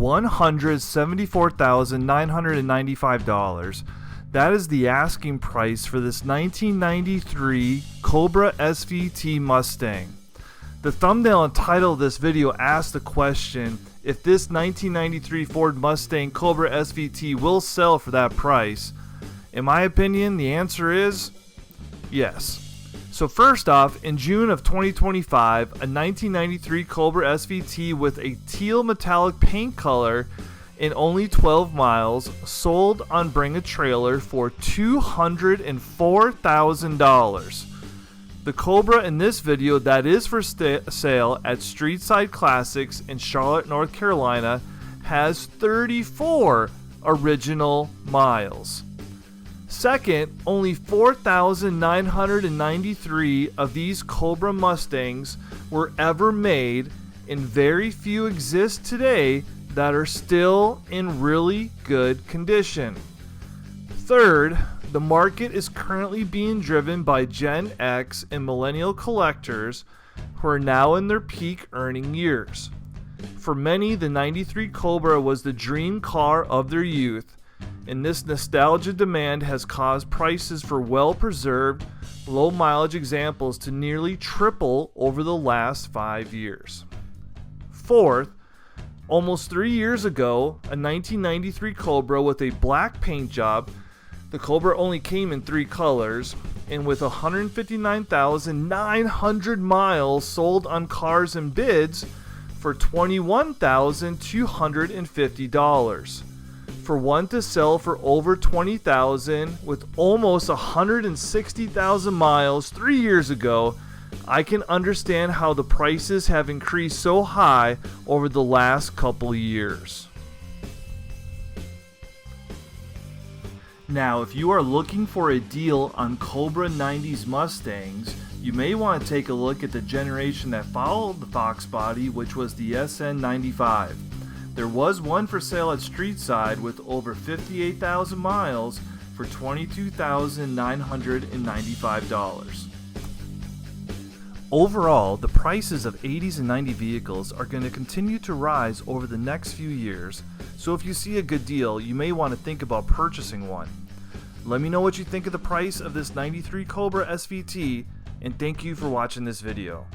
$174,995. That is the asking price for this 1993 Cobra SVT Mustang. The thumbnail and title of this video asks the question if this 1993 Ford Mustang Cobra SVT will sell for that price. In my opinion, the answer is yes. So first off, in June of 2025, a 1993 Cobra SVT with a teal metallic paint color in only 12 miles sold on Bring a Trailer for $204,000. The Cobra in this video that is for sale at Streetside Classics in Charlotte, North Carolina has 34 original miles. Second, only 4,993 of these Cobra Mustangs were ever made, and very few exist today that are still in really good condition. Third, the market is currently being driven by Gen X and millennial collectors who are now in their peak earning years. For many, the 93 Cobra was the dream car of their youth, and this nostalgia demand has caused prices for well-preserved, low-mileage examples to nearly triple over the last 5 years. Fourth, almost 3 years ago, a 1993 Cobra with a black paint job. The Cobra only came in 3 colors, and with 159,900 miles sold on cars and bids for $21,250. For one to sell for over $20,000 with almost 160,000 miles 3 years ago, I can understand how the prices have increased so high over the last couple years. Now, if you are looking for a deal on Cobra 90s Mustangs, you may want to take a look at the generation that followed the Fox Body, which was the SN95. There was one for sale at Streetside with over 58,000 miles for $22,995. Overall, the prices of 80s and 90s vehicles are going to continue to rise over the next few years, so if you see a good deal, you may want to think about purchasing one. Let me know what you think of the price of this 93 Cobra SVT, and thank you for watching this video.